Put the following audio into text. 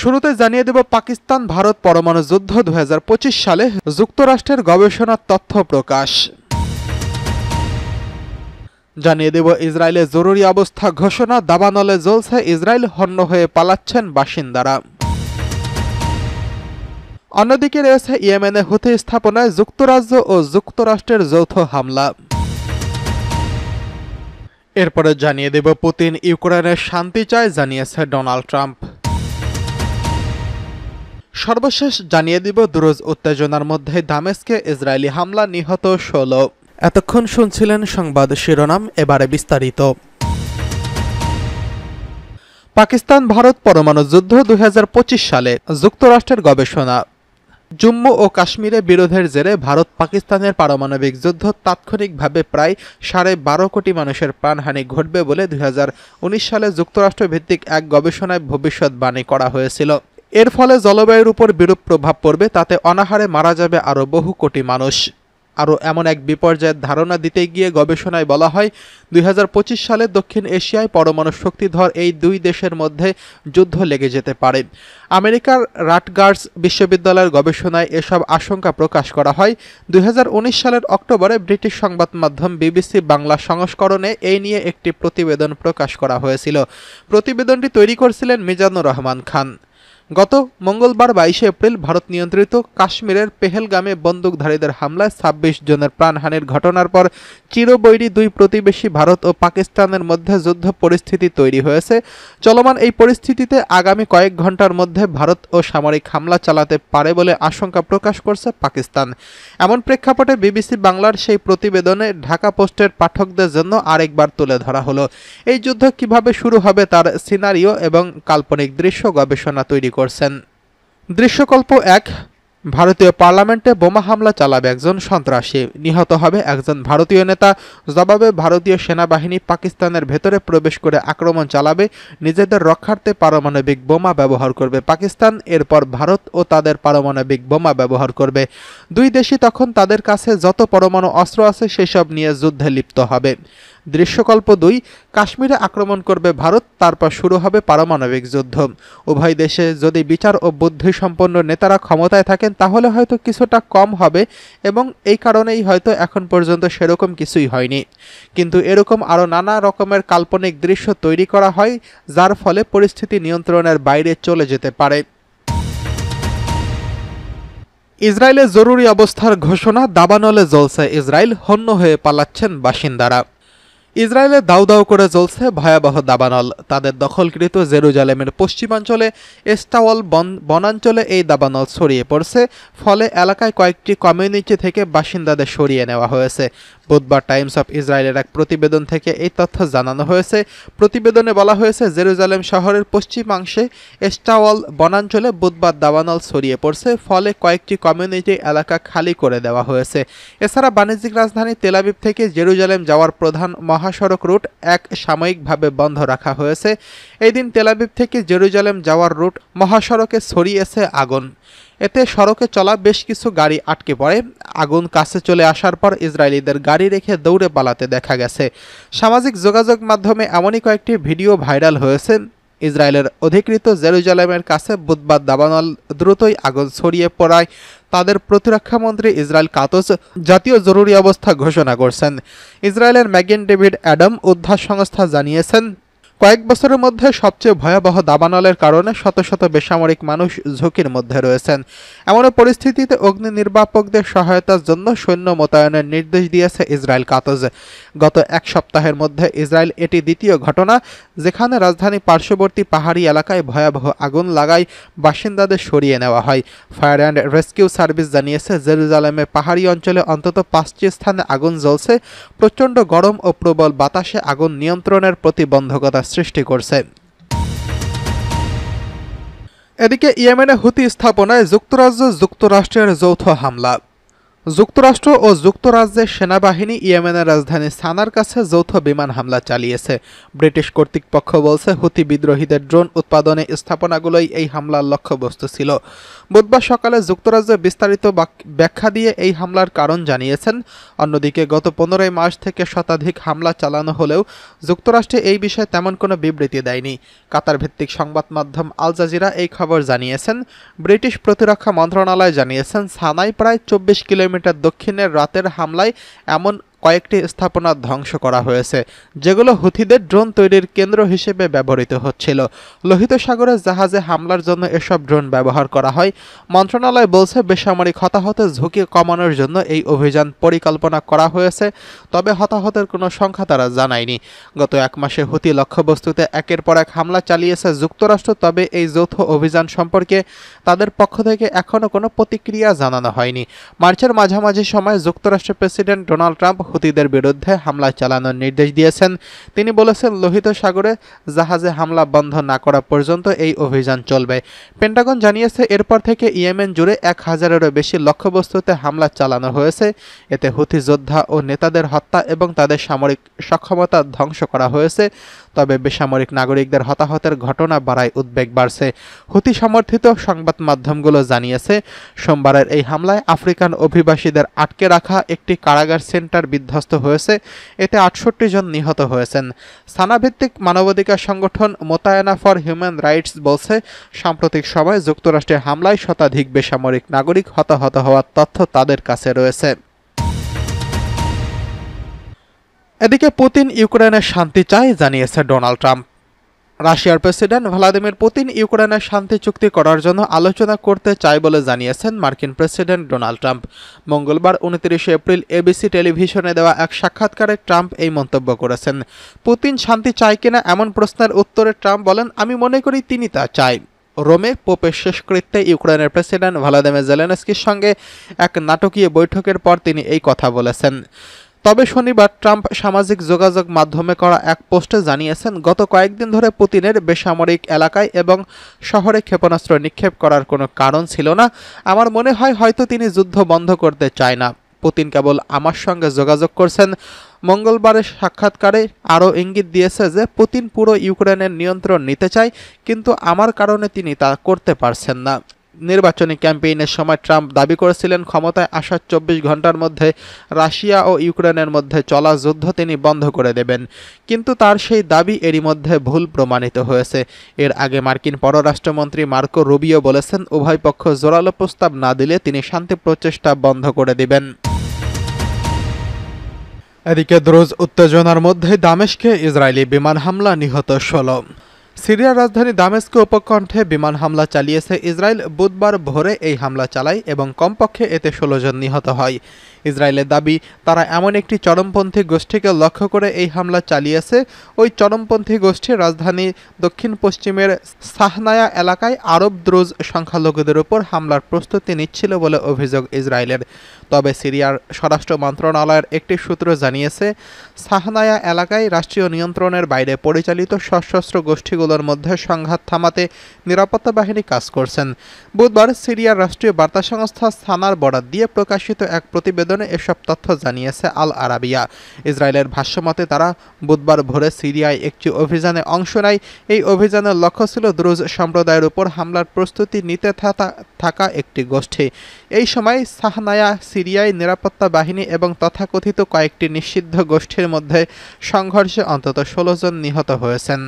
শুরুতে জানিয়ে দেব পাকিস্তান ভারত পরমাণু যুদ্ধ 2025 সালে যুক্তরাষ্ট্রের গবেষণার তথ্য প্রকাশ। জানিয়ে দেব ইসরায়েলে জরুরি অবস্থা ঘোষণা, দাবানলে জ্বলছে ইসরায়েল, হন্য হয়ে পালাচ্ছেন বাসিন্দারা। অন্যদিকে রয়েছে ইয়েমেনে হুথি স্থাপনায় যুক্তরাজ্য ও যুক্তরাষ্ট্রের যৌথ হামলা। এরপরে জানিয়ে দেব পুতিন ইউক্রেনের শান্তি চায়, জানিয়েছে ডোনাল্ড ট্রাম্প। সর্বশেষ জানিয়ে দিব দুরুজ উত্তেজনার মধ্যে দামেস্কে ইসরায়েলি হামলা, নিহত 16। এতক্ষণ শুনছিলেন সংবাদ শিরোনাম, এবারে বিস্তারিত। পাকিস্তান ভারত পরমাণু যুদ্ধ 2025 সালে যুক্তরাষ্ট্রের গবেষণা। জম্মু ও কাশ্মীরে বিরোধের জেরে ভারত পাকিস্তানের পারমাণবিক যুদ্ধ তাৎক্ষণিকভাবে প্রায় 12.5 কোটি মানুষের প্রাণহানি ঘটবে বলে 2019 সালে যুক্তরাষ্ট্র ভিত্তিক এক গবেষণায় ভবিষ্যৎবাণী করা হয়েছিল। এর ফলে জলবায়ুর উপর বিরূপ প্রভাব পড়বে, তাতে অনাহারে মারা যাবে আরও বহু কোটি মানুষ। আরও এমন এক বিপর্যয়ের ধারণা দিতে গিয়ে গবেষণায় বলা হয় 2025 সালে দক্ষিণ এশিয়ায় পরমাণু শক্তিধর এই দুই দেশের মধ্যে যুদ্ধ লেগে যেতে পারে। আমেরিকার রাটগার্স বিশ্ববিদ্যালয়ের গবেষণায় এসব আশঙ্কা প্রকাশ করা হয়। 2019 সালের অক্টোবরে ব্রিটিশ সংবাদ মাধ্যম বিবিসি বাংলা সংস্করণে এই নিয়ে একটি প্রতিবেদন প্রকাশ করা হয়েছিল। প্রতিবেদনটি তৈরি করেছিলেন মিজানুর রহমান খান। গত মঙ্গলবার 22 এপ্রিল ভারত নিয়ন্ত্রিত কাশ্মীরের পেহেলগামে বন্দুকধারীদের হামলায় 26 জনের প্রাণহানির ঘটনার পর চিরবৈরী দুই প্রতিবেশী ভারত ও পাকিস্তানের মধ্যে যুদ্ধ পরিস্থিতি তৈরি হয়েছে। চলমান এই পরিস্থিতিতে আগামী কয়েক ঘন্টার মধ্যে ভারত ও সামরিক হামলা চালাতে পারে বলে আশঙ্কা প্রকাশ করছে পাকিস্তান। এমন প্রেক্ষাপটে বিবিসি বাংলার সেই প্রতিবেদনে ঢাকা পোস্টের পাঠকদের জন্য আরেকবার তুলে ধরা হলো এই যুদ্ধ কিভাবে শুরু হবে তার সিনারিও এবং কাল্পনিক দৃশ্য গবেষণা তৈরি করছেন। দৃশ্যকল্প 1, ভারতীয় পার্লামেন্টে বোমা হামলা চালাবে একজন সন্ত্রাসী, নিহত হবে একজন ভারতীয় নেতা। জবাবে ভারতীয় সেনাবাহিনী পাকিস্তানের ভেতরে প্রবেশ করে আক্রমণ চালাবে, নিজেদের রক্ষার্থে পারমাণবিক বোমা ব্যবহার করবে পাকিস্তান। এরপর ভারত ও তাদের পারমাণবিক বোমা ব্যবহার করবে। দুই দেশই তখন তাদের কাছে যত পরমাণু অস্ত্র আছে সেসব নিয়ে যুদ্ধে লিপ্ত হবে। দৃশ্যকল্প 2, কাশ্মীরে আক্রমণ করবে ভারত, তারপর শুরু হবে পারমাণবিক যুদ্ধ। উভয় দেশে যদি বিচার ও বুদ্ধিসম্পন্ন নেতারা ক্ষমতায় থাকেন তাহলে হয়তো কিছুটা কম হবে এবং এই কারণেই হয়তো এখন পর্যন্ত সেরকম কিছুই হয়নি। কিন্তু এরকম আরও নানা রকমের কাল্পনিক দৃশ্য তৈরি করা হয় যার ফলে পরিস্থিতি নিয়ন্ত্রণের বাইরে চলে যেতে পারে। ইসরায়েলে জরুরি অবস্থার ঘোষণা, দাবানলে জ্বলছে ইসরায়েল, হন্য হয়ে পালাচ্ছেন বাসিন্দারা। ইসরায়েলে দাউ দাউ করে জ্বলছে ভয়াবহ দাবানল। তাদের দখলকৃত জেরুজালেমের পশ্চিমাঞ্চলে এস্টাওয়াল বনাঞ্চলে এই দাবানল ছড়িয়ে পড়ছে, ফলে এলাকায় কয়েকটি কমিউনিটি থেকে বাসিন্দাদের সরিয়ে নেওয়া হয়েছে। বুধবার টাইমস অফ ইসরায়েলের এক প্রতিবেদন থেকে এই তথ্য জানানো হয়েছে। প্রতিবেদনে বলা হয়েছে জেরুজালেম শহরের পশ্চিমাংশে এস্টাওয়াল বনাঞ্চলে বুধবার দাবানল ছড়িয়ে পড়ছে, ফলে কয়েকটি কমিউনিটি এলাকা খালি করে দেওয়া হয়েছে। এছাড়া বাণিজ্যিক রাজধানী তেল আবিব থেকে জেরুজালেম যাওয়ার প্রধান মহাসড়ক রুট সাময়িকভাবে বন্ধ রাখা হয়েছে। এই দিন তেল আবিব থেকে জেরুজালেম যাওয়ার রুট মহাসড়কে ছড়িয়েছে আগুন। এতে সড়কে চলা বেশ কিছু গাড়ি আটকে পড়ে। আগুন কাছে চলে আসার পর ইসরায়েলিদের গাড়ি রেখে দৌড়ে পালাতে দেখা গেছে। সামাজিক যোগাযোগ মাধ্যমে এমনই কয়েকটি ভিডিও ভাইরাল হয়েছে। ইসরায়েলের অধিকৃত জেরুজালেমের কাছে বুধবার দাবানল দ্রুতই আগুন ছড়িয়ে পড়ায় তাদের প্রতিরক্ষামন্ত্রী ইসরায়েল কাতজ জাতীয় জরুরি অবস্থা ঘোষণা করছেন। ইসরায়েলের ম্যাগেন ডেভিড অ্যাডাম উদ্ধার সংস্থা জানিয়েছেন, কয়েক বছরের মধ্যে সবচেয়ে ভয়াবহ দাবানলের কারণে শত শত বেসামরিক মানুষ ঝুঁকির মধ্যে রয়েছেন। এমন পরিস্থিতিতে অগ্নি নির্বাপকদের সহায়তার জন্য সৈন্য মোতায়েনের নির্দেশ দিয়েছে ইসরায়েল কাতজ। গত এক সপ্তাহের মধ্যে ইসরায়েল এটি দ্বিতীয় ঘটনা যেখানে রাজধানী পার্শ্ববর্তী পাহাড়ি এলাকায় ভয়াবহ আগুন লাগায় বাসিন্দাদের সরিয়ে নেওয়া হয়। ফায়ার অ্যান্ড রেস্কিউ সার্ভিস জানিয়েছে জেরুজালেমে পাহাড়ি অঞ্চলে অন্তত 5টি স্থানে আগুন জ্বলছে। প্রচণ্ড গরম ও প্রবল বাতাসে আগুন নিয়ন্ত্রণের প্রতিবন্ধকতা সৃষ্টি করছে। এদিকে ইয়েমেনে হুথি স্থাপনায় যুক্তরাষ্ট্রের যৌথ হামলা। যুক্তরাষ্ট্র ও যুক্তরাজ্যের সেনাবাহিনী ইয়েমেনের রাজধানী সানার কাছে যৌথ বিমান হামলা চালিয়েছে। ব্রিটিশ কর্তৃপক্ষ বলছে হুতি বিদ্রোহীদের ড্রোন উৎপাদনে স্থাপনাগুলোই এই হামলার লক্ষ্যবস্তু ছিল। বুধবার সকালে যুক্তরাজ্যে বিস্তারিত ব্যাখ্যা দিয়ে এই হামলার কারণ জানিয়েছেন। অন্যদিকে গত 15 মাস থেকে শতাধিক হামলা চালানো হলেও যুক্তরাষ্ট্রে এই বিষয়ে তেমন কোনো বিবৃতি দেয়নি। কাতার ভিত্তিক সংবাদ মাধ্যম আল জাজিরা এই খবর জানিয়েছেন। ব্রিটিশ প্রতিরক্ষা মন্ত্রণালয় জানিয়েছেন, সানায় প্রায় 24 কিলোমিটার দক্ষিণের রাতের হামলায় এমন কয়েকটি স্থাপনা ধ্বংস করা হয়েছে, যেগুলো হুথিদের ড্রোন তৈরির কেন্দ্র হিসেবে ব্যবহৃত হচ্ছিল। লোহিত সাগরের জাহাজে হামলার জন্য এসব ড্রোন ব্যবহার করা হয়। মন্ত্রণালয় বলছে, বেসামরিক হতাহতের ঝুঁকি কমানোর জন্য এই অভিযান পরিকল্পনা করা হয়েছে, তবে হতাহতের কোনো সংখ্যা তারা জানায়নি। গত এক মাসে হুথি লক্ষ্যবস্তুতে একের পর এক হামলা চালিয়েছে যুক্তরাষ্ট্র, তবে এই যৌথ অভিযান সম্পর্কে তাদের পক্ষ থেকে এখনও কোনো প্রতিক্রিয়া জানানো হয়নি। মার্চের মাঝামাঝি সময় যুক্তরাষ্ট্রের প্রেসিডেন্ট ডোনাল্ড ট্রাম্প হুতিদের বিরুদ্ধে হামলা চালানোর নির্দেশ দিয়েছেন। তিনি বলেছেন, লোহিত সাগরে জাহাজে হামলা বন্ধ না করা পর্যন্ত এই অভিযান চলবে। পেন্টাগন জানিয়েছে, এরপর থেকে ইয়েমেন জুড়ে 1000-এরও বেশি লক্ষ্যবস্তুতে হামলা চালানো হয়েছে। এতে হুথি যোদ্ধা ও নেতাদের হত্যা এবং তাদের সামরিক সক্ষমতা ধ্বংস করা হয়েছে, তবে বেসামরিক নাগরিকদের হতাহতের ঘটনা বাড়ায় উদ্বেগ বাড়ছে। হুথি সমর্থিত সংবাদ মাধ্যমগুলো জানিয়েছে, সোমবারের এই হামলায় আফ্রিকান অভিবাসীদের আটকে রাখা একটি কারাগার সেন্টার বিধ্বস্ত হয়েছে। এতে 68 জন নিহত হয়েছেন। সানাভিত্তিক মানবাধিকার সংগঠন মোতায়েনা ফর হিউম্যান রাইটস বলছে, সাম্প্রতিক সময়ে যুক্তরাষ্ট্রের হামলায় শতাধিক বেসামরিক নাগরিক হতাহত হওয়ার তথ্য তাদের কাছে রয়েছে। এদিকে পুতিন ইউক্রেনের শান্তি চায়, জানিয়েছে ডোনাল্ড ট্রাম্প। রাশিয়ার প্রেসিডেন্ট ভ্লাদিমির পুতিন ইউক্রেনের শান্তি চুক্তি করার জন্য আলোচনা করতে চায় বলে জানিয়েছেন মার্কিন প্রেসিডেন্ট ডোনাল্ড ট্রাম্প। মঙ্গলবার 29 এপ্রিল এবিসি টেলিভিশনে দেওয়া এক সাক্ষাৎকারে ট্রাম্প এই মন্তব্য করেছেন। পুতিন শান্তি চায় কিনা এমন প্রশ্নের উত্তরে ট্রাম্প বলেন, আমি মনে করি তিনি তা চায়। রোমে পোপের শেষকৃত্যে ইউক্রেনের প্রেসিডেন্ট ভলোদিমির জেলেনস্কির সঙ্গে এক নাটকীয় বৈঠকের পর তিনি এই কথা বলেছেন। তবে শনিবার ট্রাম্প সামাজিক যোগাযোগ মাধ্যমে করা এক পোস্টে জানিয়েছেন, গত কয়েকদিন ধরে পুতিনের বেসামরিক এলাকায় এবং শহরে ক্ষেপণাস্ত্র নিক্ষেপ করার কোনো কারণ ছিল না। আমার মনে হয় হয়তো তিনি যুদ্ধ বন্ধ করতে চায় না। পুতিন কেবল আমার সঙ্গে যোগাযোগ করছেন। মঙ্গলবারের সাক্ষাৎকারে আরও ইঙ্গিত দিয়েছে যে পুতিন পুরো ইউক্রেনের নিয়ন্ত্রণ নিতে চায়, কিন্তু আমার কারণে তিনি তা করতে পারছেন না। নির্বাচনী ক্যাম্পেইনের সময় ট্রাম্প দাবি করেছিলেন, ক্ষমতায় আসার 24 ঘন্টার মধ্যে রাশিয়া ও ইউক্রেনের মধ্যে চলা যুদ্ধ তিনি বন্ধ করে দেবেন, কিন্তু তার সেই দাবি এরই মধ্যে ভুল প্রমাণিত হয়েছে। এর আগে মার্কিন পররাষ্ট্রমন্ত্রী মার্কো রুবিও বলেছেন, উভয় পক্ষ জোরালো প্রস্তাব না দিলে তিনি শান্তি প্রচেষ্টা বন্ধ করে দেবেন। এদিকে দ্রুজ উত্তেজনার মধ্যে দামেস্কে ইসরায়েলি বিমান হামলা, নিহত 16। সিরিয়ার রাজধানী দামেস্কে উপকণ্ঠে বিমান হামলা চালিয়েছে ইসরায়েল। বুধবার ভোরে এই হামলা চালায় এবং কমপক্ষে এতে 16 জন নিহত হয়। ইসরায়েলের দাবি, তারা এমন একটি চরমপন্থী গোষ্ঠীকে লক্ষ্য করে এই হামলা চালিয়েছে। ওই চরমপন্থী গোষ্ঠী রাজধানী দক্ষিণ পশ্চিমের সাহনায়া এলাকায় আরব দ্রুজ সংখ্যালঘুদের উপর হামলার প্রস্তুতি নিচ্ছিল বলে অভিযোগ ইসরায়েলের। তবে সিরিয়ার স্বরাষ্ট্র মন্ত্রণালয়ের একটি সূত্র জানিয়েছে, সাহনায়া এলাকায় রাষ্ট্রীয় নিয়ন্ত্রণের বাইরে পরিচালিত সশস্ত্র গোষ্ঠীগুলোর মধ্যে সংঘাত থামাতে নিরাপত্তা বাহিনী কাজ করছেন। বুধবার সিরিয়ার রাষ্ট্রীয় বার্তা সংস্থা সানার বরাত দিয়ে প্রকাশিত এক প্রতিবেদনে এসব তথ্য জানিয়েছে আল আরাবিয়া। ইসরায়েলের ভাষ্যমতে তারা বুধবার ভোরে সিরিয়ায় একটি অভিযানে অংশ নেয়। এই অভিযানের লক্ষ্য ছিল দ্রুজ সম্প্রদায়ের উপর হামলার প্রস্তুতি নিতে থাকা একটি গোষ্ঠী। এই সময় সাহনায়া সিরিয়ায় নিরাপত্তা বাহিনী এবং তথাকথিত কয়েকটি নিষিদ্ধ গোষ্ঠীর মধ্যে সংঘর্ষে অন্তত 16 জন নিহত হয়েছেন।